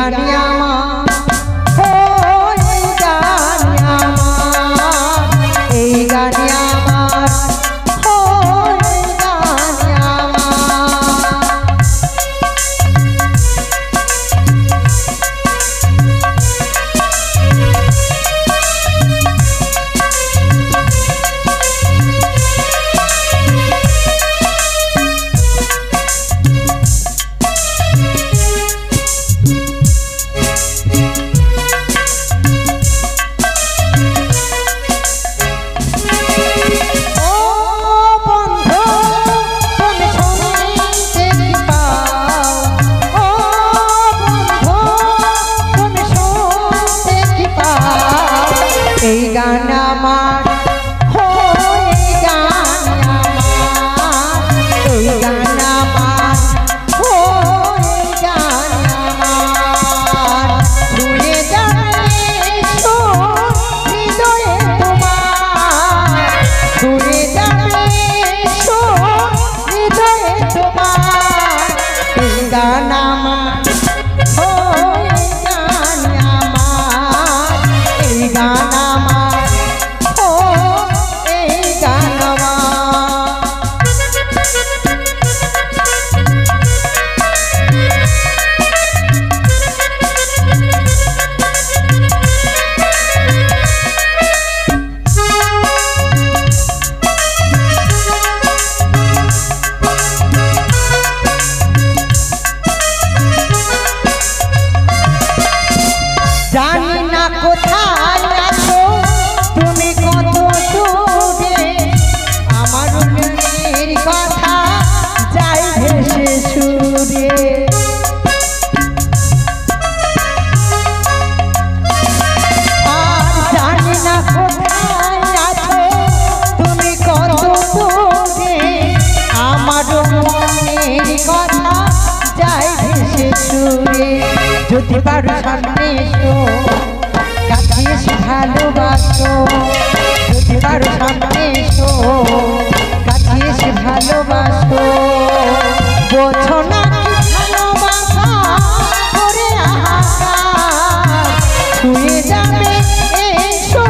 গানে আমার এই গানে আমার এই গানে আমার এই গানে আমার এই গান আমার এই গান আমার এই গান আমার এই গান আমার ছুঁয়ে যাবে হৃদয়ে তোমার ছুঁয়ে যাবে হৃদয়ে তোমার এই গান আমার এই গান আমার এই গান জানি না কোথায় আছো তুমি কত দূরে আমার মনের কথা যাই ভেসে সুরে আর জানি না কোথায় আছো তুমি কত দূরে আমার মনের কথা যাই ভেসে সুরে যদি পারো সামনে এসো কাছে এসে ভালোবাসো যদি পারো সামনে এসো কাছে এসে ভালোবাসো বোঝো না ভালোবাসা করে আহাকার ছুঁয়ে যাবে এসো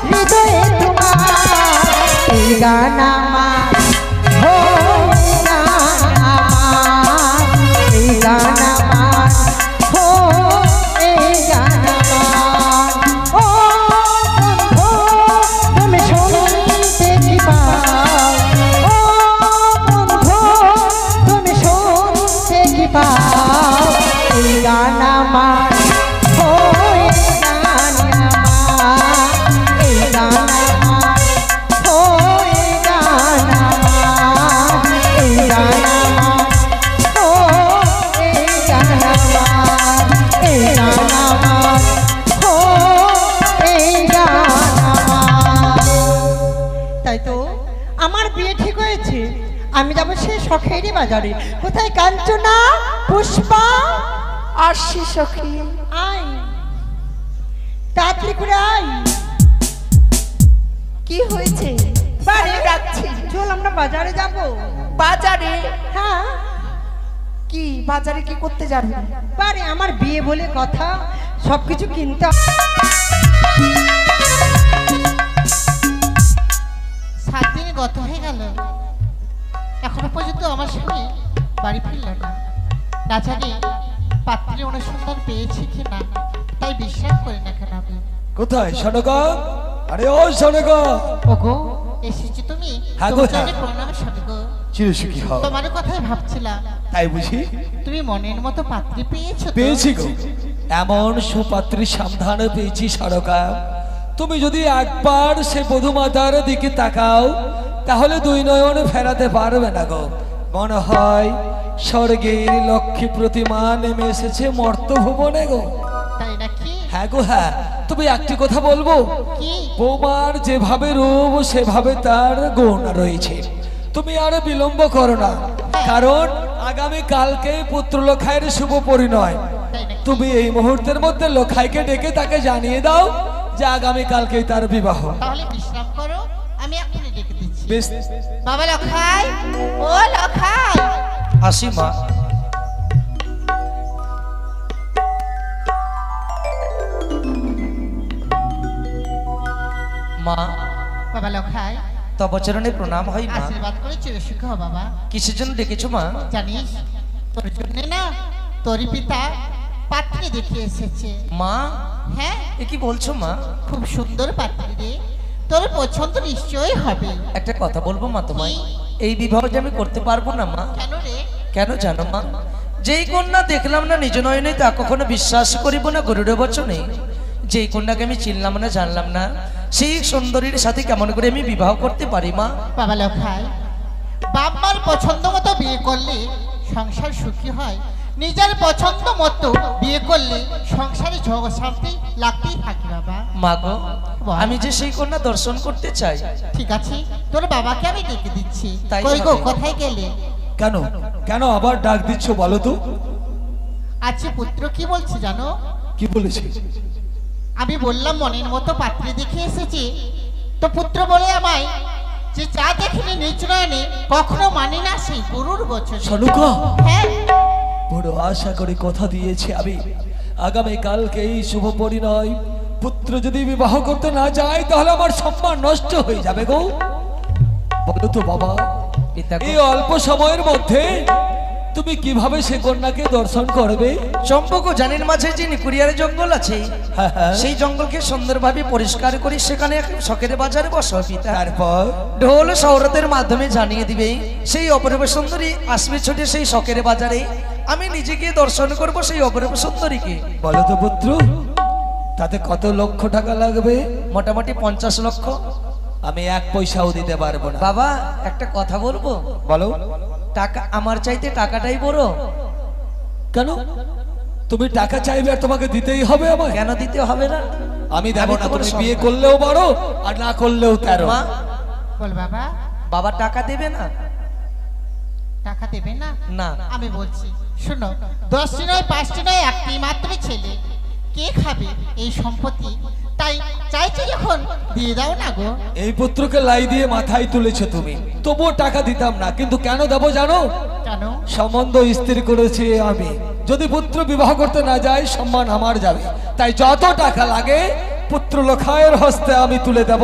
হৃদয়ে তোমার এই গান আমার এই গান আমার এই গান আমার এই গান আমার এই গান আমার এই গান আমার এই গান আমার এই গান আমার এই গান আমার এই গান আমার এই গান আমার তাই তো আমার বিয়ে ঠিক হয়েছে আমি যাবো সে সখেরই বাজারে কোথায় কাঞ্চনা পুষ্পা আসছি সখী আই তাড়াতাড়ি করে আই কি হয়েছে বাড়ি ডাকছি চল আমরা বাজারে যাব বাজারে হ্যাঁ কি বাজারে কি করতে যাবে বারে আমার বিয়ে বলে কথা সবকিছু কিনতে 7 দিন গত হয়ে গেল এখনো পর্যন্ত আমার স্বামী বাড়ি ফিরল না না জানি পাত্রী অনুসন্ধান পেয়েছি কিনা তাই বিশ্বাস করি না কেন আমি কোথায় সনকা আরে ও সনকা ওগো এসেছি তুমি হ্যাঁ গো, তোমার হ্যাঁ। জন্য প্রণাম স্বামী গো চিরসুখী হও তোমার কথাই ভাবছিলাম তাই বুঝি তুমি মনের মতো পাত্রী পেয়েছো তো? পেয়েছি গো এমন সুপাত্রী সন্ধান পেয়েছি সনকা তুমি যদি একবার সে বধূমাতার দিকে তাকাও তাহলে দুই নয়ন ফেরাতে পারবে না গো মনে হয় স্বর্গের লক্ষ্মী প্রতিমা নেমে এসেছে মর্ত ভুবনে গো তাই নাকি হ্যাঁ গো হ্যাঁ তুমি একটি কথা বলবো কি বৌমার যেভাবে রূপ সেভাবে তার গুণ রয়েছে তুমি আর বিলম্ব করো না কারণ আগামী কালকে পুত্র লখাইয়ের শুভ পরিণয় তুমি এই মুহূর্তের মধ্যে লখাইকে ডেকে তাকে জানিয়ে দাও যে আগামী কালকেই তার বিবাহ তাহলে বিশ্রাম করো আমি এখনই ডেকে দিচ্ছি বেশ বাবা লখাই ও লখাই আসি মা মা বাবা লখাই তব চরণে প্রণাম হয় মা। আশীর্বাদ করে চিরসুখ হ বাবা। কিসের জন্য ডেকেছো মা? জানিস তোর জন্য না তোর পিতা পাত্রী দেখে এসেছে। মা হ্যাঁ এ কি বলছো মা? খুব সুন্দর পাত্রী রে, তোর পছন্দ নিশ্চয়ই হবে। একটা কথা বলবো মা তোমায়, কি? এই বিবাহ যে আমি করতে পারবো না মা। কেন রে? কেন জানো মা? যেই কন্যা দেখলাম না নিজ নয়নে তা কখনো বিশ্বাস করিব না গরুড় বচনে। যেই কন্যাকে আমি চিনলাম না জানলাম না সেই সুন্দরীর সাথে কেমন করে আমি বিবাহ করতে পারি মা? বাবা লখাই বাপ মার পছন্দ মতো বিয়ে করলে সংসার সুখী হয়, নিজের পছন্দ মতো বিয়ে করলে সংসারে ঝগড়া শান্তি লাগতেই থাকে বাবা। মা গো বল। আমি যে সেই কন্যা দর্শন করতে চাই। ঠিক আছে তোর বাবাকে আমি ডেকে দিচ্ছি। তাই কই গো হবে। কোথায় গেলে? কেন কেন আবার ডাক দিচ্ছ বলো তো? আচ্ছা পুত্র কি বলছি জানো? কি বলেছে? আমি বললাম মনের মতো পাত্রী দেখে এসেছি, তো পুত্র বলে আমায় যে চা দেখিনি নিজ নয়নে কখনো মানি না সেই গরুর বচন। শানুকা হ্যাঁ বড় আশা করে কথা দিয়েছি আমি, আগামী কালকে এই শুভ পরিণয় পুত্র যদি বিবাহ করতে না যায় তাহলে আমার সম্মান নষ্ট হয়ে যাবে গো। বলো তো বাবা, পিতা গো, এই অল্প সময়ের মধ্যে তুমি কিভাবে সে কন্যাকে দর্শন করবে? চম্পক ও জানির মাঝে যে নিকুরিয়ার জঙ্গল আছে হ্যাঁ, হ্যাঁ। সেই জঙ্গলকে সুন্দরভাবে পরিষ্কার করে সেখানে এক শখের বাজারে বসো পিতা। তারপর ঢোল সৌরতের মাধ্যমে জানিয়ে দিবে সেই অপরূপ সুন্দরী আসবে ছুটে সেই শখের বাজারে। আমি নিজে গিয়ে দর্শন করব সেই অপরূপ সুন্দরীকে। বলো তো পুত্র, তাতে কত লক্ষ টাকা লাগবে? মোটামুটি 50 লক্ষ। আমি এক পয়সাও দিতে পারবো না। বাবা একটা কথা বলবো, বলো। টাকা আমার চাইতে টাকাটাই বড়। কেন তুমি টাকা চাইবে আর তোমাকে দিতেই হবে আমায়? কেন দিতে হবে না? আমি দেবো আমি না। তোমার তুমি সব- বিয়ে করলেও বারো আর না করলেও 13। মা বল বাবা বাবা টাকা দেবে না? টাকা দেবে না? না। আমি বলছি শোনো, 10টি নয় 5টি নয় একটি মাত্র ছেলে, কে খাবে এই সম্পত্তি? তাই চাইছি যখন দিয়ে দাও না গো। এই পুত্রকে লাই দিয়ে মাথায় তুলেছো তুমি, তবুও টাকা দিতাম না। কিন্তু কেন দেবো জানো? কেন? সম্বন্ধ স্থির করেছি আমি, যদি পুত্র বিবাহ করতে না যায় সম্মান আমার যাবে। তাই যত টাকা লাগে পুত্র লখায়ের হস্তে আমি তুলে দেব।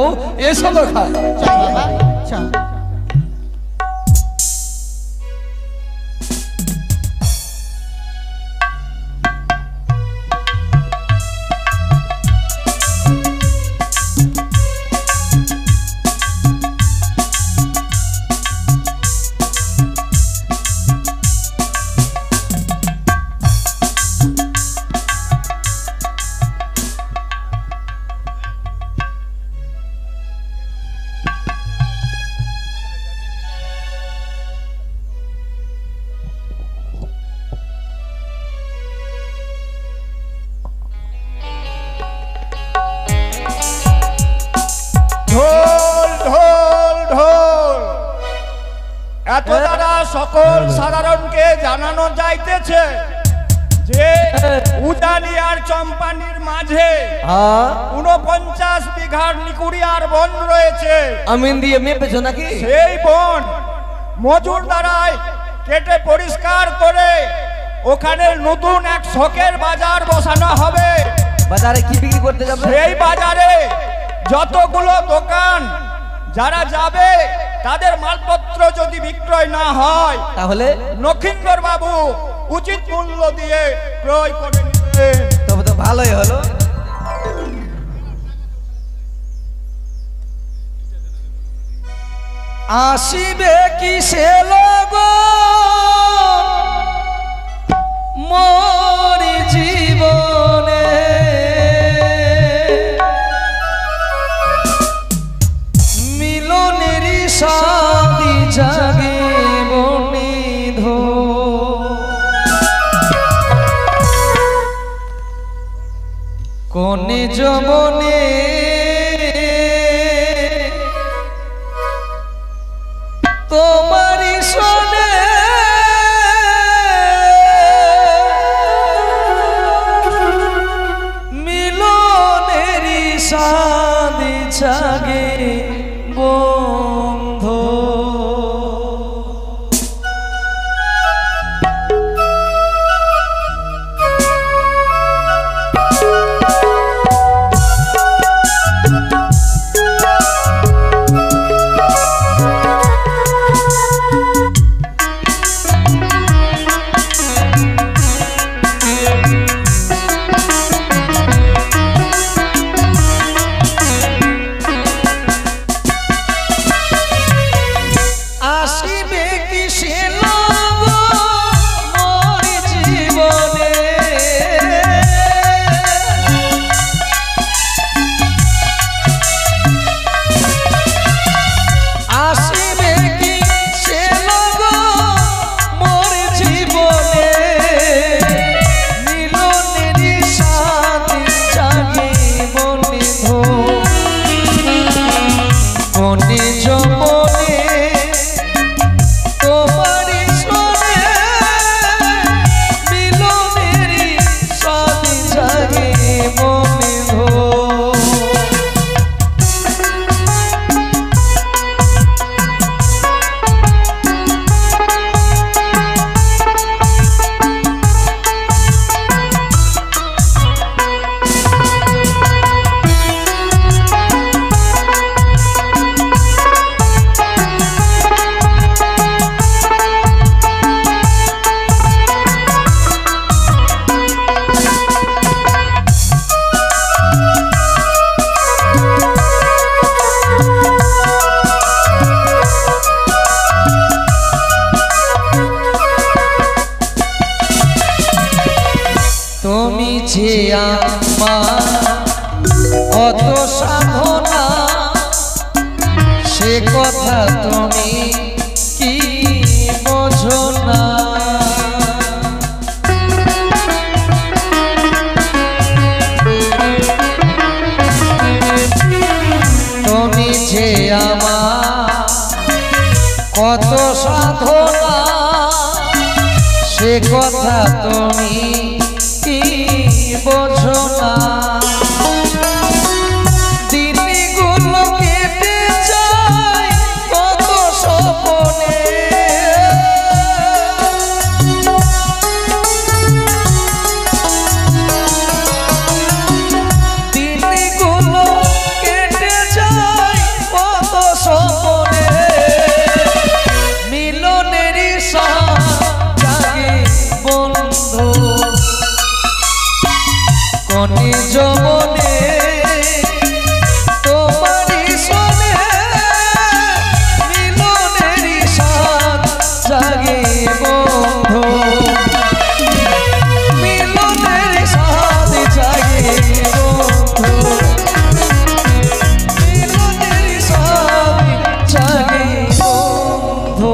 এসো লখায়। চল বাবা চল। ঢোল ঢোল ঢোল, এত দ্বারা সকল সাধারণকে জানানো যাইতেছে যে উজানি আর চম্পানির মাঝে 49 বিঘার নিকুরিয়ার বন রয়েছে। আমিন দিয়ে মেপেছো নাকি? সেই বন মজুর দ্বারাই কেটে পরিষ্কার করে ওখানে নতুন এক শখের বাজার বসানো হবে। বাজারে কি বিক্রি করতে যাবে? সেই বাজারে যতগুলো দোকান যারা যাবে তাদের মালপত্র যদি বিক্রয় না হয় তাহলে নখিন্দর বাবু উচিত মূল্য দিয়ে ক্রয় করে নেবেন। তবে তো ভালোই হলো। আসিবে কি সে লোক মোর জীবনে, মিলনের সাদি জাগে বনিধ, কোনে যমনে তোমারি শোনে মিলনেরি সাদি জাগে বন্ধু। কনে যমনে তোমারি সনে মিলনেরি স্বাদ জাগে মনে ধো। তুমি যে আমার কত সাধনা সে কথা তুমি কি বোঝো না। তুমি যে আমার কত সাধনা সে কথা তুমি কি বোঝো না। দিনগুলো কেটে যায় কত স্বপ্নে দিনগুলো কেটে যায় কত স্বপ্নে মিলনেরই স্বাদ জাগে বন্ধু কনে যমনে তোমারি সনে মিলনেরই স্বাদ জাগে বন্ধু মিলনেরই স্বাদ জাগে বন্ধু মিলনেরই স্বাদ জাগে বন্ধু।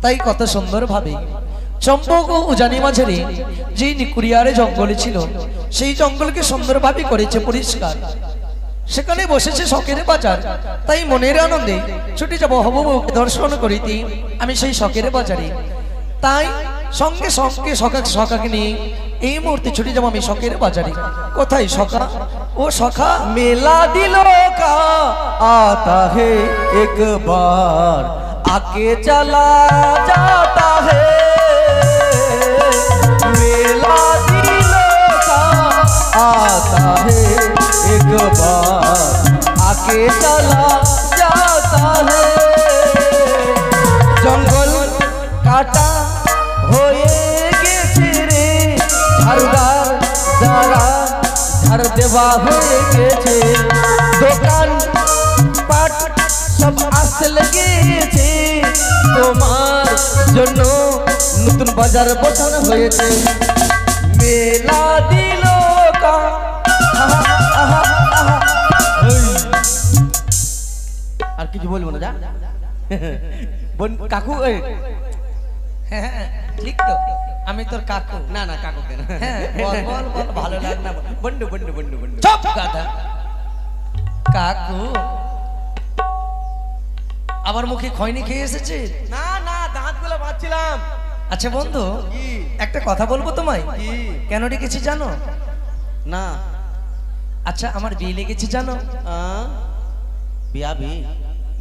তাই কত সুন্দর ভাবে চম্পক ও উজানি মাঝারে যে নিকুরিয়ারে জঙ্গলে ছিল সেই জঙ্গলকে সুন্দরভাবে করেছে পরিষ্কার। সেখানে বসেছে শখের বাজার। তাই মনের আনন্দে ছুটে যাব হববুকে দর্শন করিতে আমি সেই শখের বাজারে। তাই সঙ্গে সঙ্গে সখাকে নিয়ে এই মুহূর্তে ছুটে যাবো আমি শখের বাজারে। কোথায় সখা ও সখা मेला दिलों का आता है एक बार आके चला जाता है। मेला दिलों का आता है एक बार आके चला जाता है। जंगल काटा होए गेছে রে ঝাড়ুদার যারা ঝাড় দেওয়া হয়ে গেছে। দোকান পাট সব আসলে গেছে তোমার জন্য নতুন বাজার বসানো হয়েছে। মেলা দিল কা আহা, আহা, আহা। ওই। আর কিছু বলবো না যা কাকু এই হ্যাঁ ঠিক তো আমি তোর কাকু। না না কাকু কেন হ্যাঁ বল বল বল ভালো লাগ না বন্ডু বন্ডু বন্ডু বন্ডু চুপ গাধা। কাকু আবার মুখে খয়নি খেয়ে এসেছে। না না দাঁত গুলো বাঁচছিলাম। আচ্ছা বন্ধু একটা কথা বলবো তোমায়। কেন ডেকেছি জানো? না আচ্ছা আমার বিয়ে লেগেছে জানো? বিয়া বি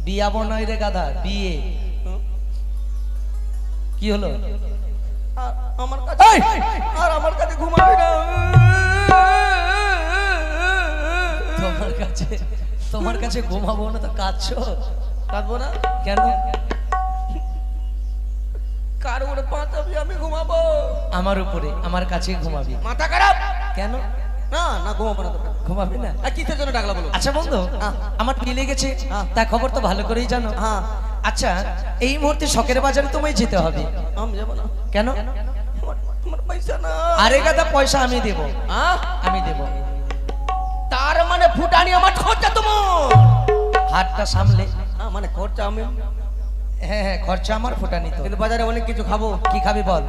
বিয়াবো নয় রে গাধা, বিয়ে। কি হলো? আমার কাছে আর আমার কাছে ঘুমাবি না। তোমার কাছে ঘুমাবো না তো কাঁদছো? কাঁদবো না কেন? কার উপরে পাঁচাবি আমি ঘুমাবো? আমার উপরে, আমার কাছে ঘুমাবি। মাথা খারাপ কেন? না না ঘুমাবো না তোমরা। ঘুমাবি না? আর কিসের জন্য ডাকলা বলো? আচ্ছা বন্ধু আমার বিয়ে লেগেছে তা খবর তো ভালো করেই জানো। হ্যাঁ আচ্ছা এই মুহূর্তে শখের বাজারে তোমায় যেতে হবে। আমি যাবো না। কেন? আমার পয়সা না। আরে গাদা পয়সা আমি দেব, আমি দেব। তার মানে ফুটানি আমার খরচা তোমার। হাতটা সামলে। মানে খরচা আমি। হ্যাঁ হ্যাঁ খরচা আমার ফোটানি তো। কিন্তু বাজারে অনেক কিছু খাবো। কি খাবি বল?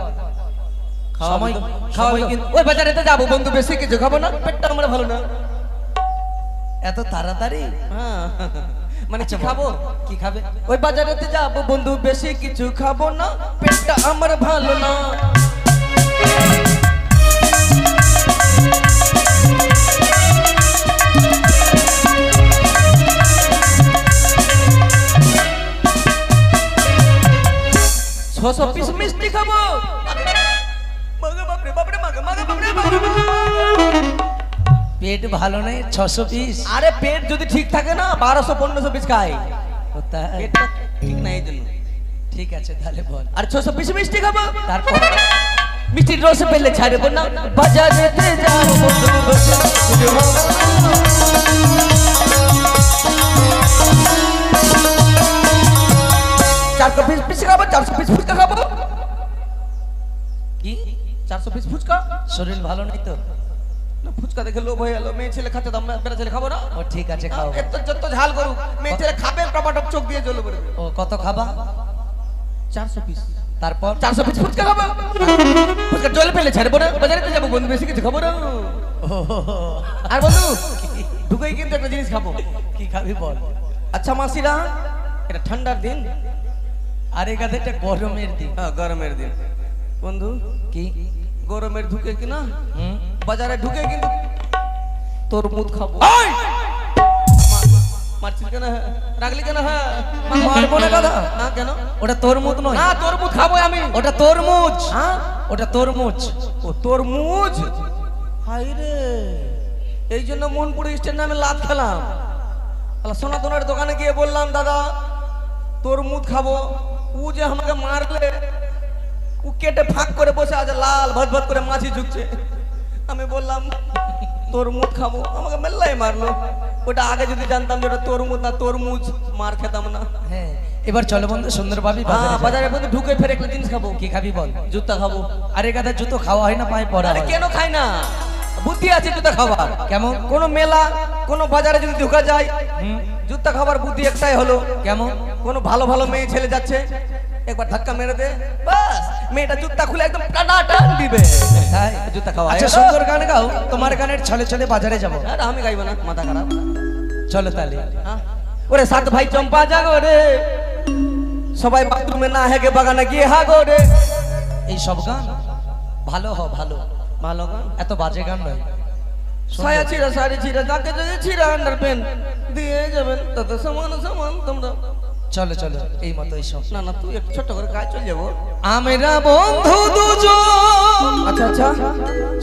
সময় খাওয়াবি কিন্তু ওই বাজারেতে যাবো বন্ধু, বেশি কিছু খাবো না, পেটটা আমার ভালো না। এত তাড়াতাড়ি? হ্যাঁ মানে কি খাবো? কি খাবে? ওই বাজারেতে যাবো বন্ধু, বেশি কিছু খাবো না, পেটটা আমার ভালো না। ছশো পিস মিষ্টি খাবো। পেট ভালো নেই, 600 পিস? আরে পেট যদি ঠিক থাকে না 1200-1500 পিস খাই। ও তাই? পেটটা ঠিক না এই জন্য। ঠিক আছে তাহলে বল। আর 600 পিস মিষ্টি খাবো। তারপর? মিষ্টির রস পেলে ছাড়বো না, বাজারেতে যাবো বন্ধু, রসে খুঁজে পাবো না। 400 পিস পিস খাবো, 400 পিস ফুচকা খাবো। কি? 400 পিস ফুচকা? শরীর ভালো নেই তো? না, ফুচকা দেখে লোভ হয়ে গেল। মেয়ে ছেলে খাচ্ছে, দাম বেটা ছেলে খাবো না। ও ঠিক আছে খাও। এত যত ঝাল করুক, মেয়ে ছেলে খাবে, টপাটপ চোখ দিয়ে জ্বলে পড়বে। ও কত খাবা? 400 পিস। তারপর? 400 পিস ফুচকা খাবো। ফুচকা জল ফেলে ছাড়বো না, বাজারেতে যাবো বন্ধু, বেশি কিছু খাবো না। আর বন্ধু ঢুকেই কিন্তু একটা জিনিস খাবো। কি খাবি বল? আচ্ছা মাসিরা, এটা ঠান্ডার দিন আর এই গাধাটা গরমের দিন। হ্যাঁ গরমের দিন বন্ধু। কি? গরমের ঢুকে কিনা হুম? বাজারে ঢুকে কিন্তু তরমুজ খাবো। মারছিস কেন? রাগলি কেন? হ্যাঁ মারবো না গাধা। না কেন? ওটা তরমুজ নয়। না তরমুজ খাবো আমি। ওটা তরমুজ। হ্যাঁ ওটা তরমুজ। ও তরমুজ। হাই রে, এই জন্য মোহনপুর স্টের নামে লাত খেলাম। সোনাতনের দোকানে গিয়ে বললাম দাদা তরমুজ খাবো। ও যে আমাকে মারলে, ও কেটে ফাঁক করে বসে আছে, লাল ভদ ভদ করে মাছি ঝুকছে। আমি বললাম তরমুজ খাবো, আমাকে মেল্লাই মারলো। ওটা আগে যদি জানতাম যে ওটা তরমুজ না তরমুজ, মার খেতাম না। হ্যাঁ এবার চলো বন্ধু সুন্দরভাবে হ্যাঁ বাজারে বন্ধু ঢুকে ফের একটা জিনিস খাবো। কি খাবি বল? জুতা খাবো। আরে গাধা জুতো খাওয়া হয় না, পায়ে পড়া আরে হয়। কেন খাই না? বুদ্ধি আছে জুতা খাবার। কেমন? কোন মেলা কোন বাজারে যদি ঢোকা যায়, জুতা খাবার বুদ্ধি একটাই হলো। কেমন? কোন ভালো ভালো মেয়ে ছেলে যাচ্ছে, একবার ধাক্কা মেরে দে, বাস মেয়েটা জুতা খুলে একদম টানা টান দিবে। তাই? জুতা খাওয়া আচ্ছা হয়ে গেল। সুন্দর গান গাও, তোমার গানের ছলে ছলে বাজারে যাবো। আরে আমি গাইবো না, মাথা খারাপ। চলো তাহলে। হ্যাঁ? ওরে সাত ভাই চম্পা জাগো রে, সবাই বাথরুমে না হেগে বাগানে গিয়ে হাগো রে। এই সব গান ভালো ভালো, ভালো গান। এত বাজে গান নয়। সায়া ছিঁড়া শাড়ি ছিঁড়া, যাকে যদি ছিঁড়া আন্ডার পেন দিয়ে যাবেন, তাতে সমান সমান তোমরা। চলো চলো এই মতো এইসব। না না তুই একটু ছোট্ট করে গায়ে চলে যাবো। আমরা বন্ধু দুজন, আচ্ছা আচ্ছা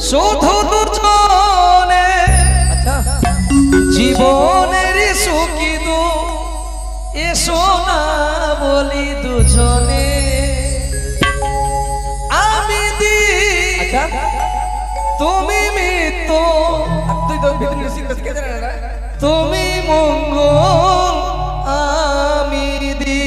শুধু দুজনে, আচ্ছা জীবনের সুখী দু এসো না বলি দুজনে। আমি দি আচ্ছা তুমি মৃত্যু, তুই তো ভিতরে সিনটা শিখে জানা না। তুমি মঙ্গল আমি দি।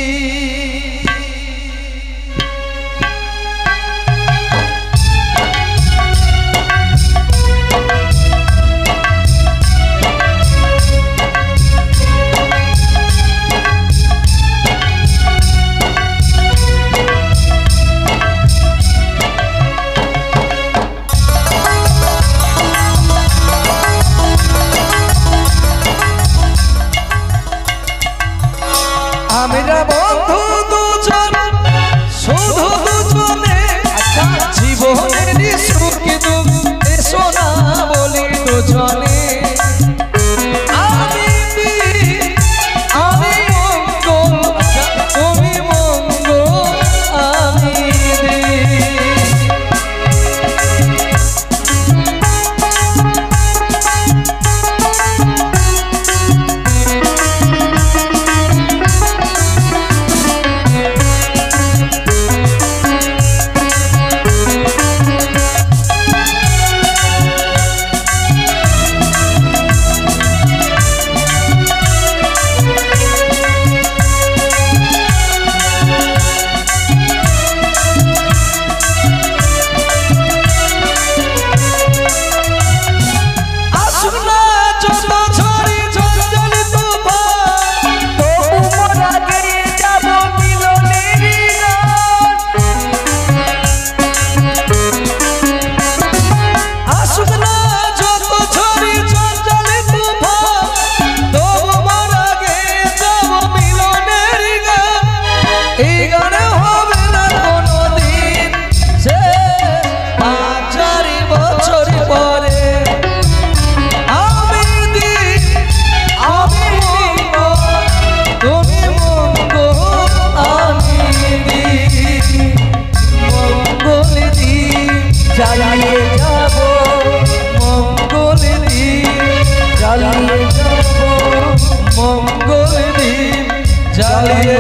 হারিয়ে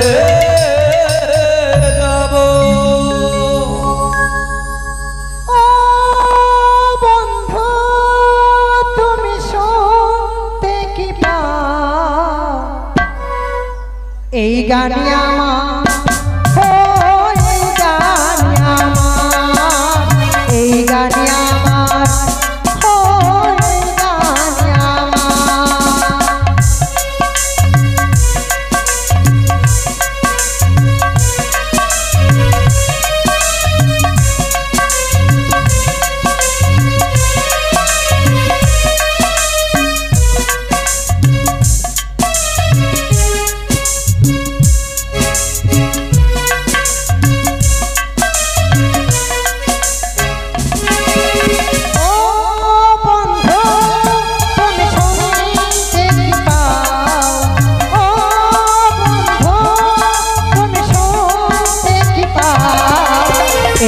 যাব। ও বন্ধু তুমি শুনতে কি পাও এই গানে আমার, ও এই গানে আমার, এই গানে আমার, ও এই গানে আমার।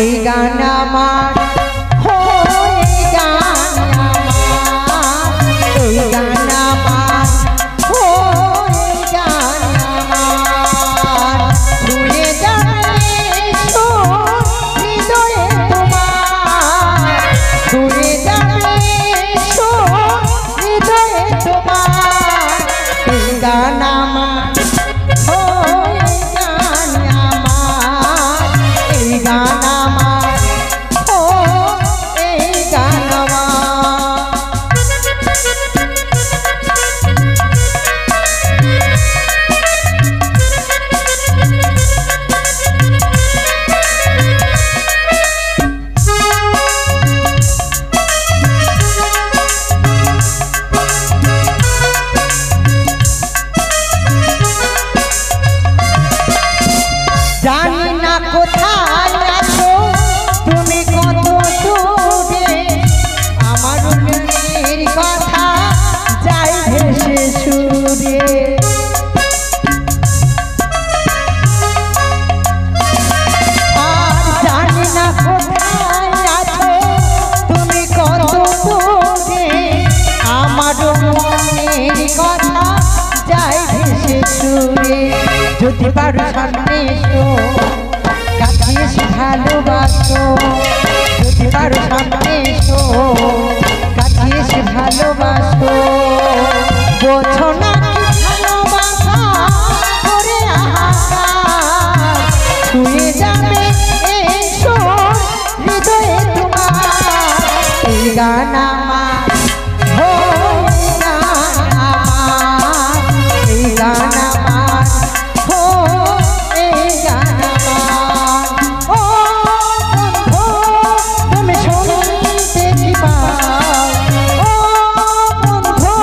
এই গান আমার, হো এই গান আমার, এই গান আমার, হো এই গান আমার। ছুঁয়ে যাবে হৃদয়ে তোমার, ছুঁয়ে যাবে হৃদয়ে তোমার। এই গান আমার, হো এই গান আমার, এই গান আমার, ও এই গান আমার। জানি না কোথায় আছো তুমি, কত দূরে আমার মনের কথা যাই ভেসে সুরে। আর জানি না কোথায় আছো তুমি, কত দূরে আমার মনের কথা যাই ভেসে সুরে। যদি পারো সামনে এসো, কাছে এসে ভালোবাসো, যদি পারো সামনে এসো, কাছে এসে ভালোবাসো। বোঝো না কি ভালোবাসা করে আহার, ছুঁয়ে যাবে এসো হৃদয়ে তোমার। এই গান আমার, হো এই গান আমার, এই গান আমার, হো এই গান আমার। ও বন্ধু তুমি শুনতে কি পাও, ও বন্ধু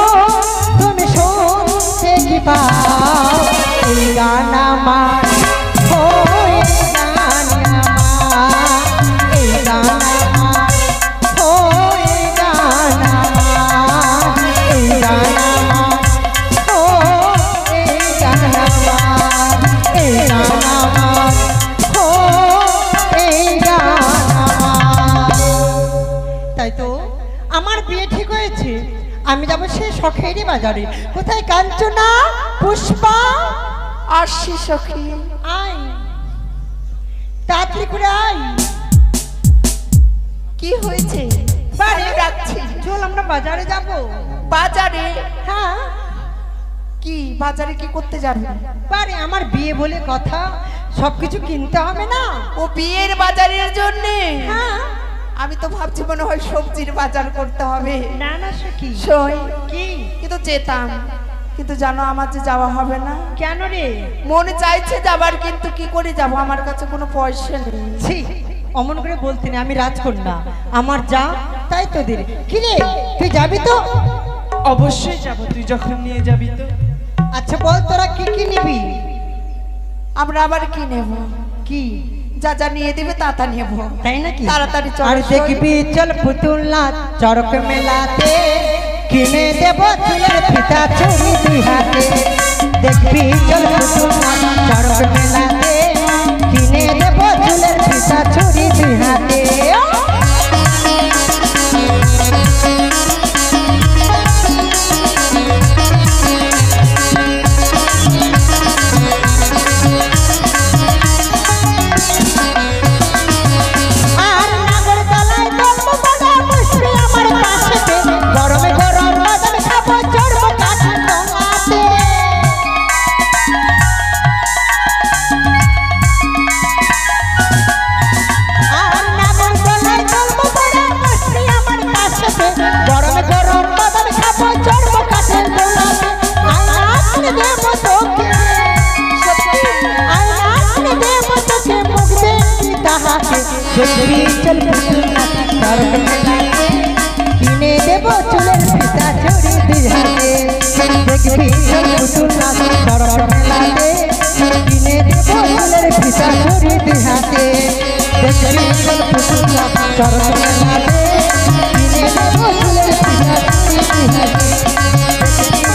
তুমি শুনতে কি পাও এই গান আমার, হো এই গান আমার, এই গান আমার, হো এই গান আমার, এই গান আমার, ও এই গান আমার, এই গান আমার, ও এই গান আমার। তাই তো আমার বিয়ে ঠিক হয়েছে, আমি যাবো সে শখেরই বাজারে। কোথায় কাঞ্চনা, পুষ্পা? আসছি সখী। আয় তাড়াতাড়ি করে আয়। কি হয়েছে? বাড়ি ডাকছি। চল আমরা বাজারে যাব। বাজারে? হ্যাঁ। কি বাজারে কি করতে যাবে? বাড়ি আমার বিয়ে বলে কথা, সবকিছু কিনতে হবে না? ও বিয়ের বাজারের জন্য? হ্যাঁ। আমি তো ভাবছি মনে হয় সবজির বাজার করতে হবে। না না সখী। সই কি? কিন্তু যেতাম, কিন্তু জানো আমার যে যাওয়া হবে না। কেন রে? মনে চাইছে যাবার, কিন্তু কি করে যাব, আমার কাছে কোনো পয়সা নেই। ছি, অমন করে বলতে নেই, আমি রাজকন্যা, আমার যা তাই তো দিলে। কি রে তুই যাবি তো? অবশ্যই যাব, তুই যখন নিয়ে যাবি তো। আচ্ছা বল তোরা কি কি নিবি? আমরা আবার কি নেব? কি যা যা নিয়ে দিবে তা তা নেব। তাই নাকি? তাড়াতাড়ি চল। আর দেখবি চল পুতুল্লা চরক মেলাতে, কিনে দেব চুলের ফিতা চুড়ি দুই হাতে। দেখবি চল পুতুল্লা চরক মেলাতে, কিনে দেব চুলের ফিতা চুড়ি দুই হাতে। দেখবি চল পুতুল নাচ চড়ক মেলাতে কিনে দেব চুলের ফিতা ছড়ি দুই হাতে দেখবি চল পুতুল নাচ চড়ক মেলাতে কিনে দেব চুলের ফিতা ছড়ি দুই হাতে দেখবি চল পুতুল নাচ চড়ক মেলাতে কিনে দেব চুলের ফিতা ছড়ি দুই হাতে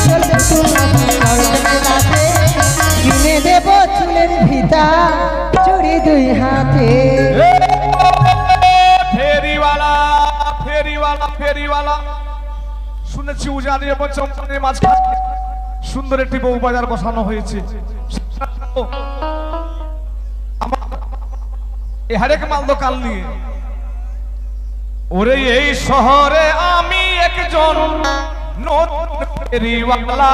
চল পুতুল নাচ চড়ক মেলাতে কিনে দেব চুলের ফিতা ছড়ি দুই হাতে। ফেরিওয়ালা ফেরিওয়ালা ফেরিওয়ালা শুনেছি উজানি এবং চম্পানের মাঝখানে সুন্দর একটি বউ বাজার বসানো হয়েছে। হরেক মাল দোকান নিয়ে ওরে এই শহরে আমি একজন নতুন ফেরিওয়ালা,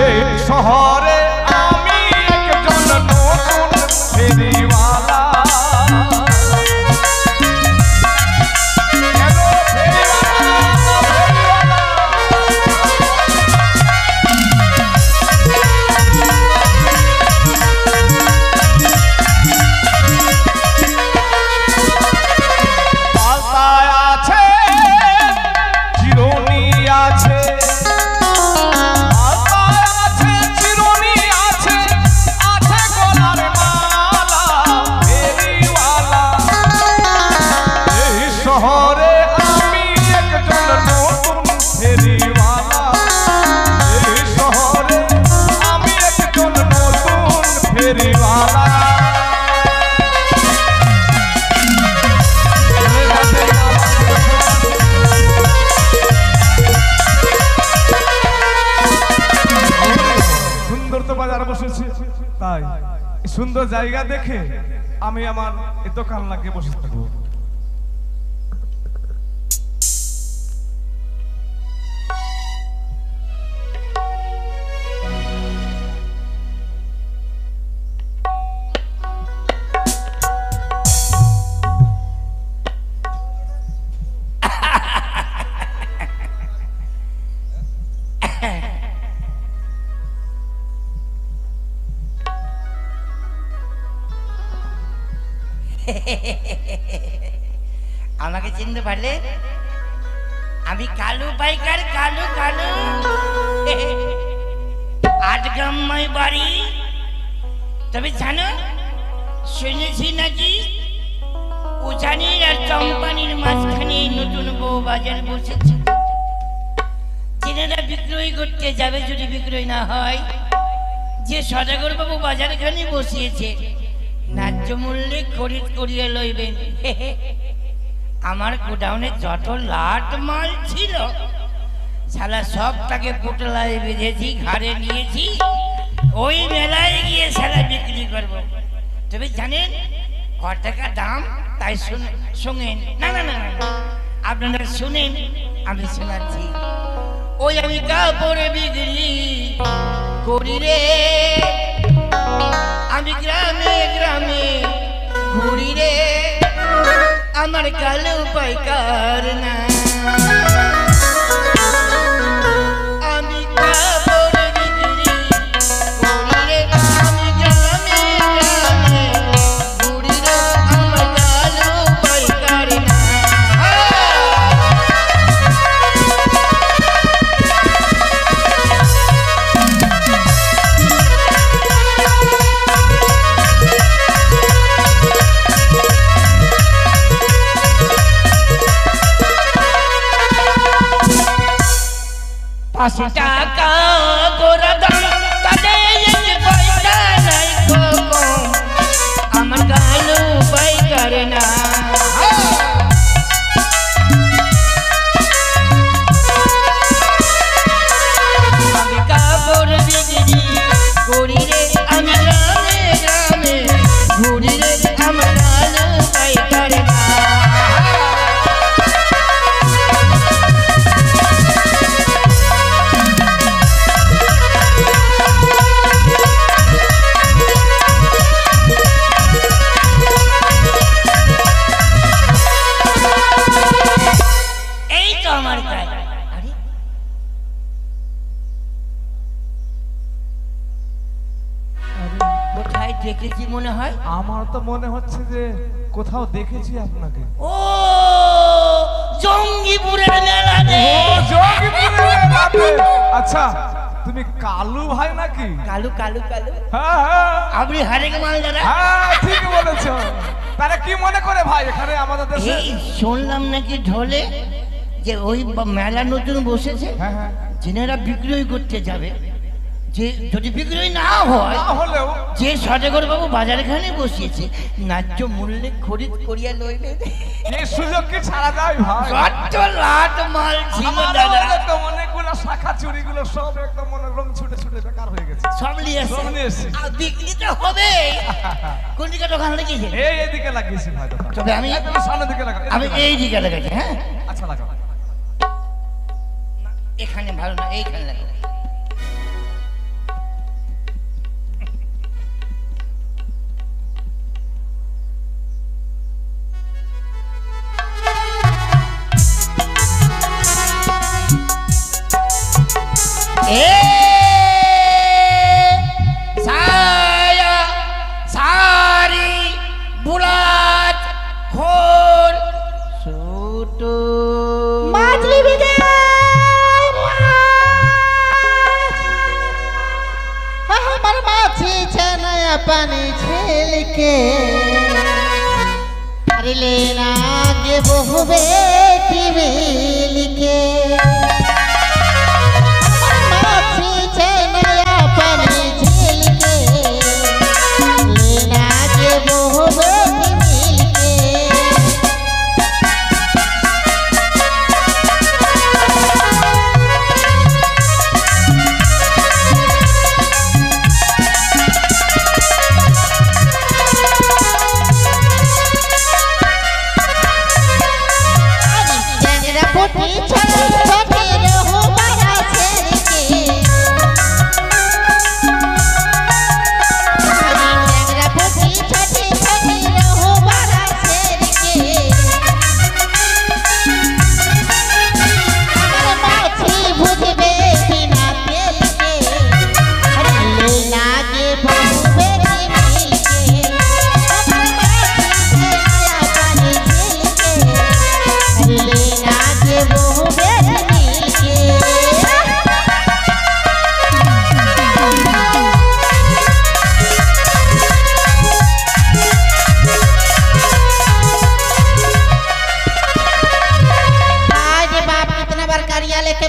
এই শহরে আমি একজন নতুন ফেরিওয়ালা। তাই সুন্দর জায়গা দেখে আমি আমার এই দোকান লাগিয়ে বসে থাকবো। আমাকে চিনতে পারলে? আমি কালু পাইকার, কালু কালু। 8 গ্রামে বাড়ি। তবে জানো, শুনেছি নাকি উজানির আর চম্পানির মাঝখানে নতুন বউ বাজার বসেছে। যেনারা বিক্রয় করতে যাবে, যদি বিক্রয় না হয়, যে সদাগর বাবু বাজারখানে বসিয়েছে ন্যায্য মূল্যে খরিদ করিয়ে লইবেন। আমার গোডাউনে যত লাট মাল ছিল শালা সবটাকে পুটলায় বেঁধেছি, ঘাড়ে নিয়েছি, ওই মেলায় গিয়ে শালা বিক্রি করব। তবে জানেন কত টাকা দাম? তাই শুনেন। না না না না, আপনারা শুনেন, আমি শোনাচ্ছি। ওই আমি কাপড় বিক্রি করি রে, আমি গ্রামে গ্রামে ঘুরি রে, আমার কালো পাইকার না। আমি কাপড় বিক্রি করি রে, আমি গ্রামে গ্রামে ঘুরি রে, আমার কালো পাইকার না। পাঁচশো টাকা গোরা দাম, তাতে পয়সা নাই কম, আমার কালো পাইকার না। আমি কাপড় বিক্রি করি রে, আমি গ্রামে গ্রামে ঘুরি রে, আমার কালো পাইকার না। দেখেছি মনে হয়। আমার তো মনে হচ্ছে যে কোথাও দেখেছি আপনাকে। ও জঙ্গিপুরের মেলাতে। জঙ্গিপুরের মেলাতে। আচ্ছা তুমি কালু ভাই নাকি? কালু কালু কালু, হ্যাঁ হ্যাঁ আপনি হারেক মাল দাদা। হ্যাঁ ঠিক বলেছো। তারা কি মনে করে ভাই এখানে আমাদের দেশে? এই শুনলাম নাকি ঢোলে যে ওই মেলা নতুন বসেছে, হ্যাঁ হ্যাঁ যিনারা বিক্রয় করতে যাবে, যে যদি বিক্রয় না হয় না হলেও যে সদাগর বাবু বাজারখানে বসিয়েছে ন্যায্য মূল্যে খরিদ করিয়া লইবে। এই সুযোগ কি ছাড়া যায় ভাই? কত লাট মাল ছিল দাদা, আমাদের তো অনেকগুলো শাখা চুড়িগুলো সব একদম মনে রং ছুটে ছুটে বেকার হয়ে গেছে। সব নিয়ে সব নিয়ে এসেছি। আর বিক্রি তো হবে। কোন দিকে দোকান লাগিয়েছে? এইদিকে লাগিয়েছি ভাই দোকান। তবে আমি সামনের দিকে লাগা। আমি এই দিকে লাগাচ্ছি। হ্যাঁ আচ্ছা লাগাও। এখানে ভালো না, এইখানে লাগাবো। साया सारी बुलात खोर सूटो মাছলি বিদে আমার মাছি ছানায়া পানি ছেলকে अरे लेना के बहुबे की मिलके माछी छनाया पानी ছেলকে लेना के बहुबे की मिलके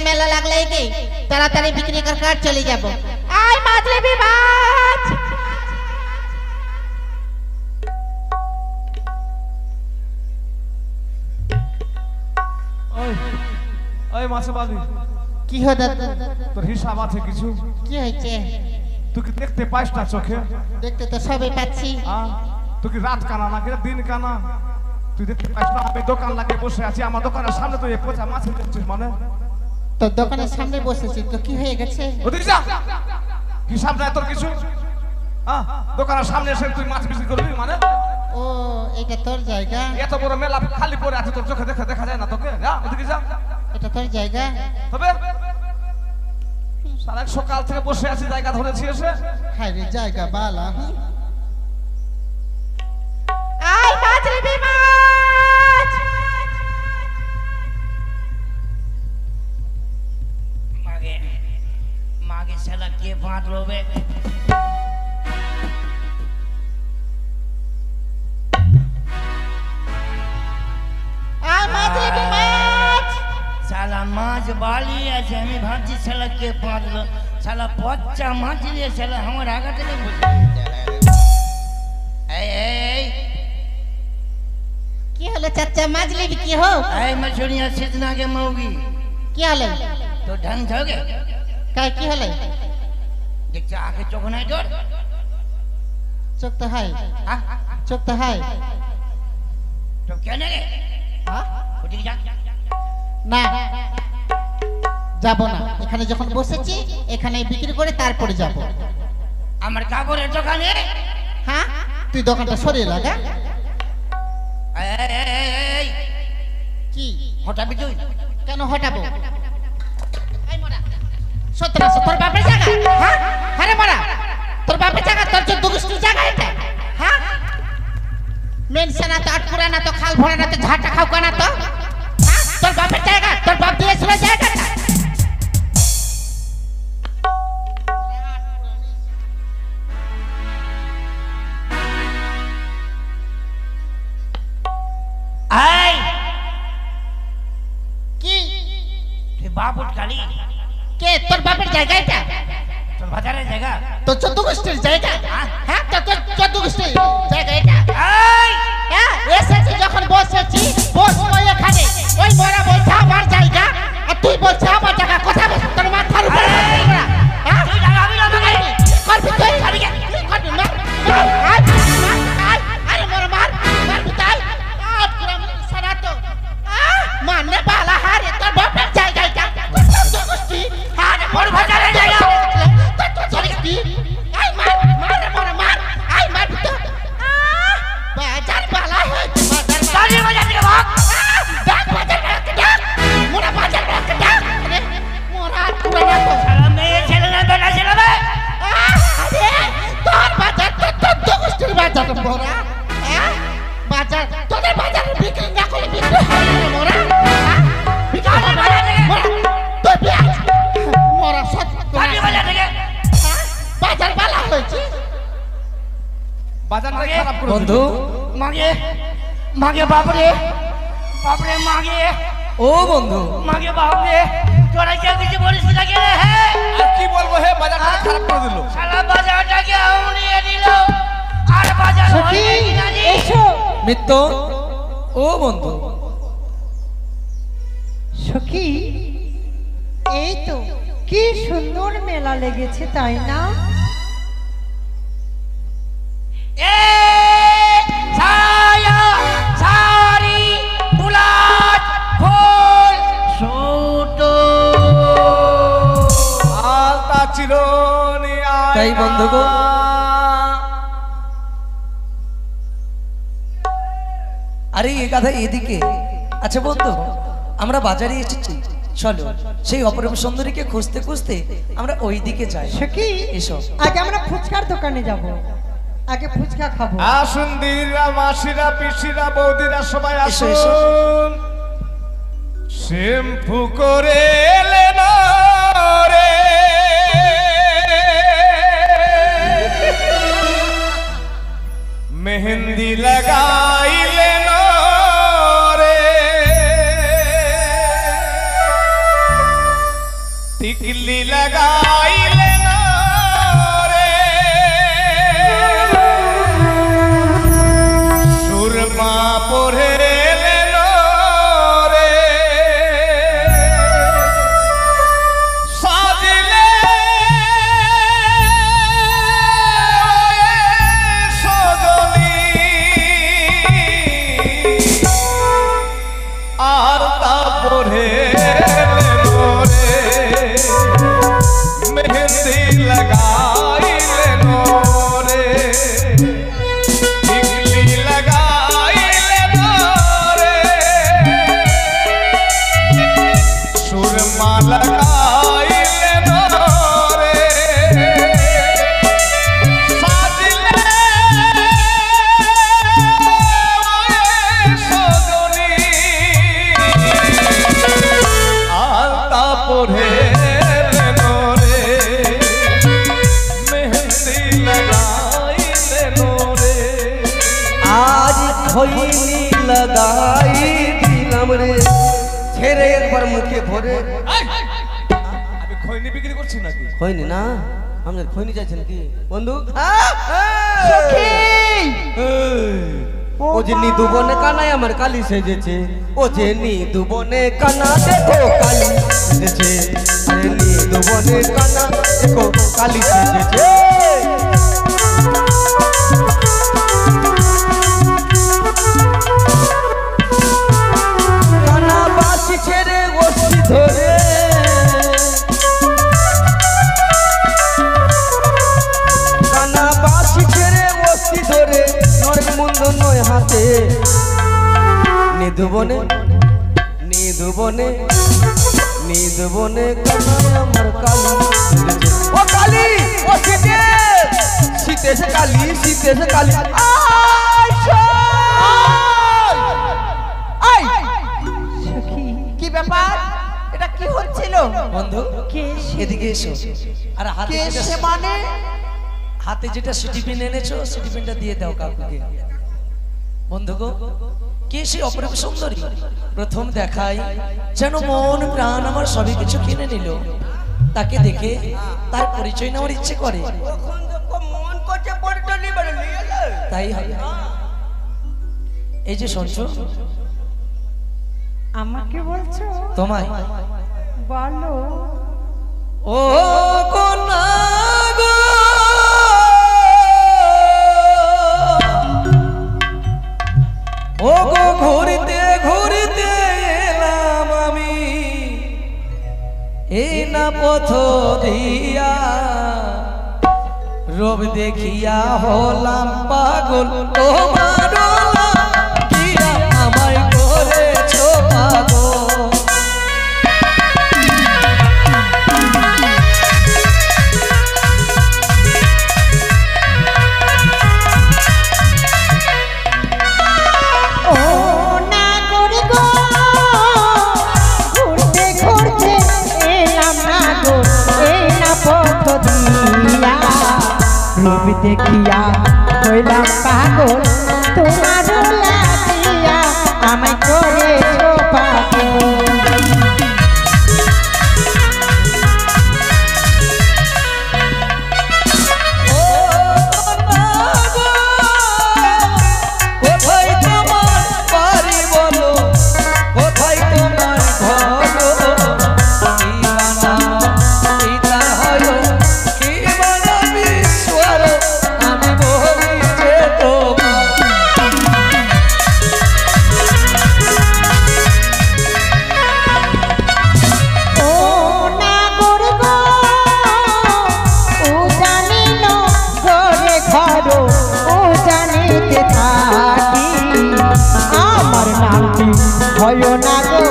मेला लगले के ताड़ाताड़ी बिक्री कर काट चली जाबो आय माछ लेबी माछ ওই ওই মাছে বালি কি হয় দাদা তোর হিসাব আছে কিছু? কি হইছে? তুই কি দেখতে পাইস না চোখে? দেখতে তো সবই পাচ্ছি। তুই কি রাত কানা নাকি দিন কানা? তুই দেখতে পাইস না? আমি দোকান লাগিয়ে বসে আছি, আমার দোকানের সামনে তুই পচা মাছ দেখছিস মানে? তো দোকানের সামনে বসেছি তো কি হয়ে গেছে? ওদিকে যা। হিসাব নাই তোর কিছু? দোকানের সামনে এসে তুই মাছ বিক্রি করবি মানে? ও এটা তোর জায়গা? এত বড় মেলা খালি পড়ে আছে, তোর চোখে দেখা যায় না তোকে? যা ওদিকে যা। এটা তোর জায়গা? তবে সারা সকাল থেকে বসে আছি, জায়গা ধরেছি এসে। হায় রে জায়গা বালা। আয় মাছ রে মাছ। मागे मागे साला के बांट लोबे आय माछ रे माछ। साला माछ बाली আছে আমি ভাবছি সালা কে পাঁচলো সালা পচ্চা মাছ নিয়ে সালা আমার আগাতে বসে এই এই কি হলো চাচা মাছ লেবি কি हो? এই মছুরিয়া সিদ্ধনা के मौगी কি হলো? तो ढंग होगे কাই কি হলো? দেখছ আগে চোখ নাই তোর? চোখ তো হাই। চোখ তো হাই। তো কেন রে? হ্যাঁ ওদিকে যা। না যাব না, এখানে যখন বসেছি এখানে বিক্রি করে তারপরে যাব। আমার কাপড়ের দোকানে? হ্যাঁ তুই দোকানটা সরিয়ে লাগা। এই কি হঠাবি তুই? কেন হটাবো? এই মরা সতরা তোর বাপের জায়গা? হ্যাঁ আরে মরা তোর বাপের জায়গা, তোর 14 গোষ্ঠীর জায়গা এটা। হ্যাঁ, মেনসে না তো, আটকুরা না তো, খাল ভরা না তো, ঝাঁটা খাওয়া না তো। হ্যাঁ, তোর বাপের জায়গা, তোর বাপ দিয়েছিল জায়গাটা। এই কি তুই বাপ উঠকালি কে? তোর বাপের জায়গা এটা, তোর বাজারের জায়গা, তোর 14 গোষ্ঠীর জায়গা। হ্যাঁ, তোর 14 গোষ্ঠীর জায়গা এটা। এই হ্যাঁ, এসেছি যখন বসেছি, বসবো এখানে। ওই মোরা বলছে আমার জায়গা, আর তুই বলছে আমার জায়গা। কথা বল, তোর মাথার উপরে মোরা। হ্যাঁ, তুই লাগাবি না আমাকে। করবি তুই? কি করবি? মার, আরে মোরা মার, মারবি তাই? তোরা সারা তো মারনে বালা। হারে তোর বাপের জায়গা এটা, তোর 14 গোষ্ঠী। হ্যাঁ, তোর বাজারের জায়গা, তোর 14 গোষ্ঠী। আই মার, মার মোরা মার, আই মারবি তো। বাজার বালা হয়েছে, বাজার বালা। গাড়ি বাজার থেকে ভাগ। ডাক বাজার ডাক, মোরা বাজার ডাক। আরে মোরা পুরানা তো। শালা মেয়ে ছেলে না বেটা ছেলে বে। আরে তোর বাজার তো 14 গোষ্ঠীর বাজার মোরা। হ্যাঁ, বাজার তোদের বাজারে বিক্রি না করলে বিক্রি হয় না মোরা। হ্যাঁ, বিক্রি হয় না মোরা। তুই পেঁয়াজ মোরা সব গাড়ি বাজার থেকে বাজার বালা হয়েছে। বাজারটা খারাপ করে বন্ধু মাগে মাগে বাপরে বাপরে মাগে ও বন্ধু মাগে বাপরে তোরা কেউ কিছু বলিস না কে রে? হে আর কি বলবো, হে বাজারটা খারাপ করে দিল। শালা বাজারটাকে উড়িয়ে দিল আর বাজার সখী, হয়ে কিনা রে? এসো। মিত্র ও বন্ধু সখী, এই তো কি সুন্দর মেলা লেগেছে, তাই না? এ ছায়া সারি বুলাট ফুল সুতো আলতা চিরনি আয় তাই বন্ধু গো। আরে এ কথা এদিকে। আচ্ছা বন্ধু, আমরা বাজারে এসেছি, চলো সেই অপরূপ সুন্দরীকে খুঁজতে খুঁজতে আমরা ওই দিকে যাই। সখী, এসো। আগে আমরা ফুচকার দোকানে যাব, আগে ফুচকা খাবো। আসুন দিদিরা, মাসিরা, পিসিরা, বৌদিরা সবাই এসো, এসো। আসুন। শ্যাম্পু করে এলেন রে, মেহেন্দি লাগাইলেন রে, টিকলি লাগাইলেন রে, সুরমা পরে এলেন রে, সাজিলে সজনী, আর তারপরে মেহেন্দি লাগাইলেন রে, টিকলি লাগাইলেন রে, সুরমা লাগাইলেন রে, সাজিলে সজনী, আলতা পরে খৈনি লাগাই দিলাম রে, ছেড়ে একবার মুখে ভরে। আমি খৈনি বিক্রি করছি নাকি? খৈনি না, আমি খৈনি চাইছেন কি বন্ধু? ও যে নিদু বনে কানায় আমার কালি সেজেছে, ও যে নিদু বনে কানা দেখো কালি সেজেছে, আরে নিদু বনে কানা দেখো কালি সেজেছে। কানা বাসি ছেড়ে বসি ধরে, কানা বাসি ছেড়ে বসি ধরে, নয় মুন্দ নয় হাতে, নিদু বনে নিদু বনে নিদু বনে কানায় আমার কালি সেজেছে। ও কালি ও সেজে শীত এসে কালি, শীত এসে কালি। সখী কি ব্যাপার? এটা কি হচ্ছিল? বন্ধু কে সে? এদিকে এসো। আর হাতে কে যেটা সে মানে? হাতে যেটা সিটিপিন এনেছো সিটিপিনটা দিয়ে দাও কাকুকে। বন্ধু গো, কে সে অপরূপ সুন্দরী? প্রথম দেখাই যেন মন প্রাণ আমার সবই কিছু কিনে নিল। তাকে দেখে তার পরিচয় নেওয়ার ইচ্ছে করে। মন করছে পরিচয় নিবে না, নিয়ে এলে। তাই হবে। এই যে শুনছো, আমাকে বলছো? তোমায়। বলো। ও কন্যা গো, ও গো ঘুরতে ঘুরতে এলাম আমি এই না পথ দিয়া, রব দেখিয়া হলাম পাগল, তোমার লাগিয়া আমায় করেছো পাগল। রূপ দেখিয়া হইলাম পাগল, তোমার লাগিয়া আমায় করেছো পাগল। কোথায় তোমার বাড়ি বলো, কোথায় তোমার ঘর, কি বানাও পিতা হয়, কি বানাও ঈশ্বর, আমি বলি যে তোমার। ও নাগর গো, ও জানি না ঘরে ঘর, ও জানিতে থাকি আমার নামটি হয় নাগর,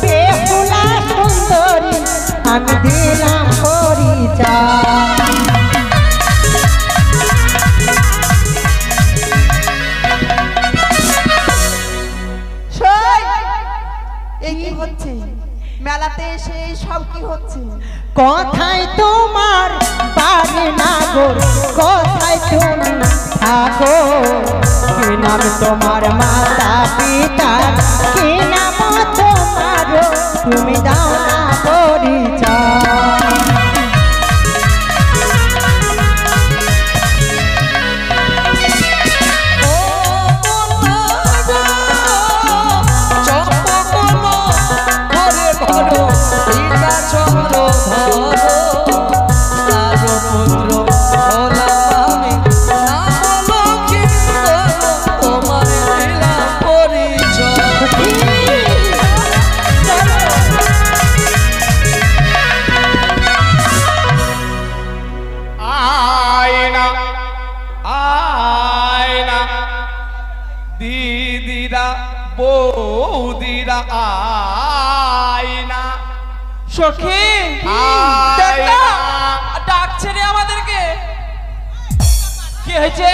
বেহুলা সুন্দরী আমি দিলাম পরিচয়। এই কি হচ্ছে? মেলাতে এসে এই সব কি হচ্ছে? কথায় তোমার বাড়ি নাগর, কথায় তুমি থাকো, কি নাম তোমার মাতা পিতা, কি নাম তোমার, তুমি দাও না পরিচয়। আয়না আয়না দিদিরা বৌদিরা আয়না সখী আয়না ডাকছে রে আমাদেরকে। কি হয়েছে?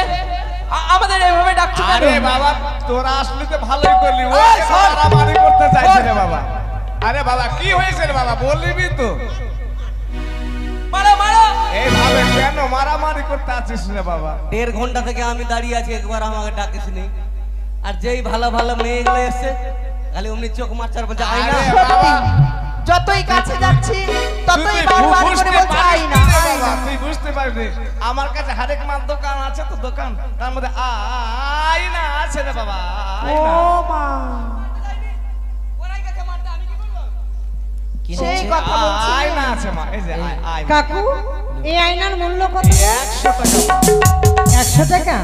আমাদের এভাবে ডাকছো কেন? আরে বাবা তোরা আসলে তো ভালোই করলি, ও মারামারি করতে চাইছে রে বাবা। আরে বাবা কি হয়েছে রে বাবা, বলবি তো? মারো মারো। এইভাবে কেন মারামারি করতে আছিস রে বাবা? 1.5 ঘন্টা থেকে আমি দাঁড়িয়ে আছি, একবার আমাকে ডাকিস নি। আর যেই ভালো ভালো মেয়েগুলো এসছে খালি অমনি চোখ মারচার বলছে আয়না। আরে বাবা যতই কাছে যাচ্ছি ততই তুই বারবার করে বুঝতে বলছে পারিস আয়না, নি রে বাবা, আয়না। তুই বুঝতে পারবি। আমার কাছে হরেক মাল দোকান আছে, তো দোকান তার মধ্যে আয়না আছে রে বাবা, ও আয়না। মা, কি সেই হচ্ছে? কথা বলছি। আয়না আছে মা, এই যে আয়না। কাকু, এই আয়নার মূল্য কত? 100 টাকা। 100 টাকা?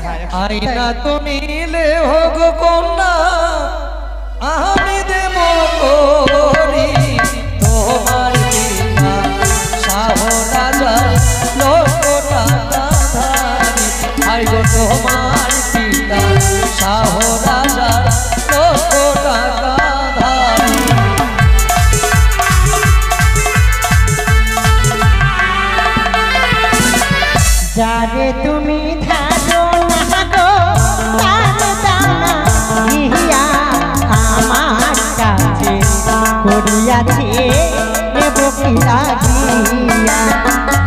আয়না তো নিলে হোক কন্যা, আমি দেব করি তোমার বিনা, শাহ রাজার লক্ষ টাকা ধারি, আই গো তোমার পিতা শাহ রাজার লক্ষ টাকা ধারি। যারে তুমি গড়িয়াছে নেব কি লাগিয়া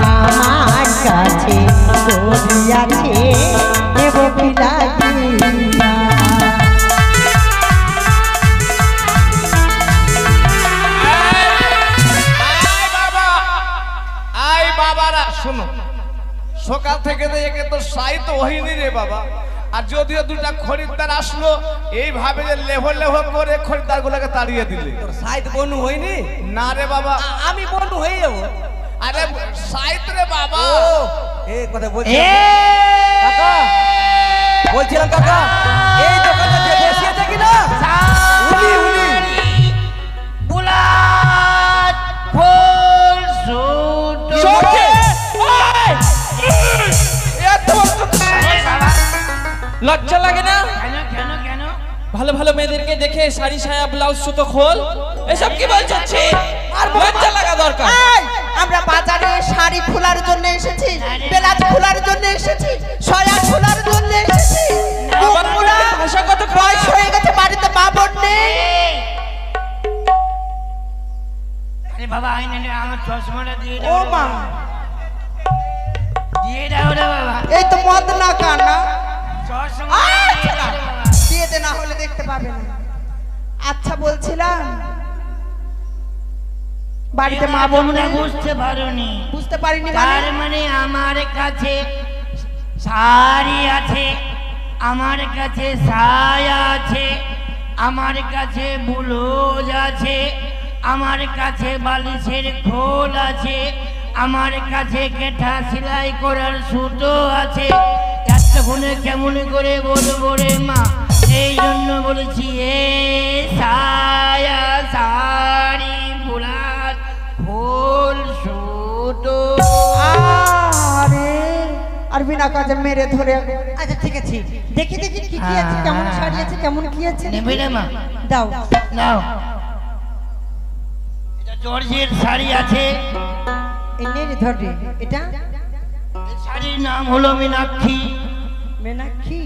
আমার কাছে গড়িয়াছে নেব কি লাগিয়া বাবারা শোনো, সকাল থেকে একে তো সাই তো হয়নি রে বাবা। আর যদিও দুটা খরিদ্দার আসলো, এইভাবে যে লেহ লেহ করে খরিদ্দার গুলোকে তাড়িয়ে দিলে। তোর সাইদ বনু হয়নি? না রে বাবা, আমি বনু হয়ে যাবো। আরে সাইদ রে বাবা। এই কথা বলছি কাকা, বলছিলাম কাকা, এই দোকানে যে বসিয়েছে কিনা উনি উনি বুলাত ফুল সুটো সখী! লজ্জা লাগে না? কেন কেন কেন ভালো ভালো মেয়েদেরকে দেখে শাড়ি সায়া ব্লাউজ সুতো খোল, এসব কি বলছিস? আর লজ্জা লাগা দরকার। আমরা বাজারে শাড়ি খোলার জন্য এসেছি, বেলাজ খোলার জন্য এসেছি, সয়া খোলার জন্য এসেছি। আবার ভাষা কত বয়স হয়ে গেছে, বাড়িতে বাবর নেই। আরে বাবা আইনে নে, আমার চশমাটা দিয়ে ও দাও। মা, দিয়ে দাও রে বাবা, এই তো মদ না কানা, চশমা দিয়ে দাও রে বাবা। দিয়ে দে, না হলে দেখতে পাবে না। আচ্ছা বলছিলাম, বাড়িতে মা বোন তোমরা নেই? বুঝতে পারোনি? বুঝতে পারিনি মানে? তার মানে আমার কাছে শাড়ি আছে, আমার কাছে সায়া আছে, আমার কাছে ব্লাউজ আছে, আমার কাছে বালিশের খোল আছে, আমার কাছে কেঠা সেলাই করার সুতো আছে। এতক্ষণে কেমন করে বলবো রে মা? এই জন্য বলেছি এ সায়া শাড়ি ব্লাউজ খোল সুতো। আরে আর বিনা কাজে মেরে ধরে। আচ্ছা ঠিক আছে, দেখি দেখি কি কি আছে, কেমন শাড়ি আছে, কেমন কি আছে নেবে রে মা? দাও। নাও, এটা জর্জের শাড়ি আছে। এনে রে ধরে, এটা এই শাড়ির নাম হলো মীনাক্ষী। মীনাক্ষী।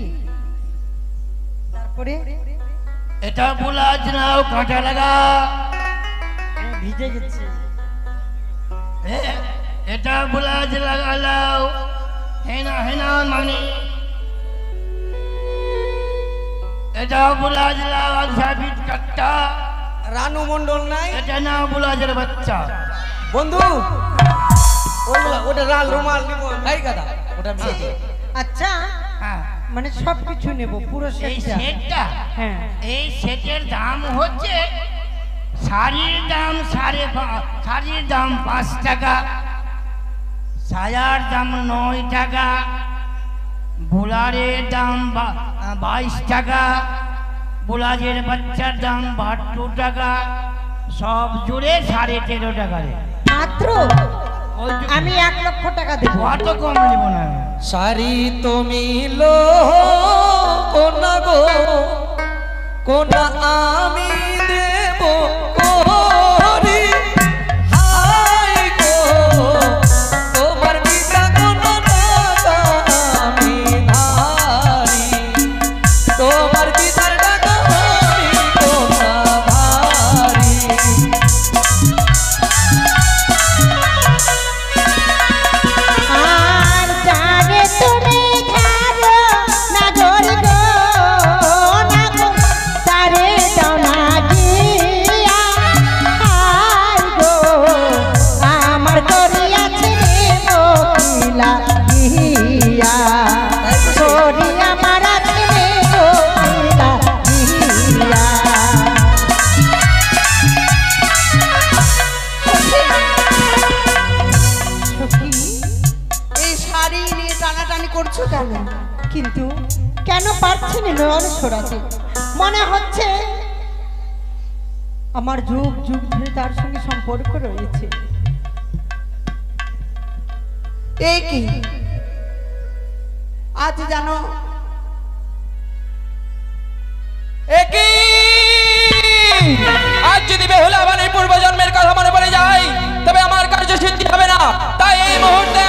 তারপরে এটা ব্লাউজ নাও, কাঁটা লাগা। ভিজে গেছে। এটা ব্লাউজ লাগালাও, হেনা হেনা মানে। এটা ব্লাউজ লাগাল সাবিত কাট্টা। রানু মন্ডল নাই? এটা নাও ব্লাউজের বাচ্চা। বন্ধু ওইগুলা, ওটা লাল রুমাল নিবো। এই গাদা, ওটা মেয়ে। আচ্ছা, হ্যাঁ, মানে সব কিছু নেব পুরো এই সেটটা? সেটটা, হ্যাঁ। এই সেটের দাম হচ্ছে, শাড়ির দাম শাড়ির দাম 5 টাকা, সায়ার দাম 9 টাকা, বুলারের দাম 22 টাকা, বুলাজের বাচ্চার দাম 72 টাকা, সব জুড়ে 13.5 টাকা রে। মাত্র? আমি 1 লক্ষ টাকা দেবো। অত কম নেব না। শাড়ি তুমি লো কোনা গো, কোনা আমি দেব করি। হাই গো তোমার পিতা কোনা টাকা আমি ধারি, তোমার পিতার টাকা আমি কোনা ধারি। আর জানে তুমি ধারো না গো, না গো, তারে দাও না দিয়া। আর গো আমার করিয়াছে রে মকিলা গিয়া, করি আমার আছে রে মকিলা গিয়া। সখী, এই শাড়ি নিয়ে টানাটানি করছো কেন? কিন্তু কেন পারছি না নয়ন সরাতে? মনে হচ্ছে আমার যুগ যুগ ধরে তার সঙ্গে সম্পর্ক রয়েছে। এই কি আজ জানো একই আজ যদি বেহুলা বানের পূর্ব জন্মের কথা মনে পড়ে যায়, তবে আমার কার্য সিদ্ধি হবে না। তাই এই মুহূর্তে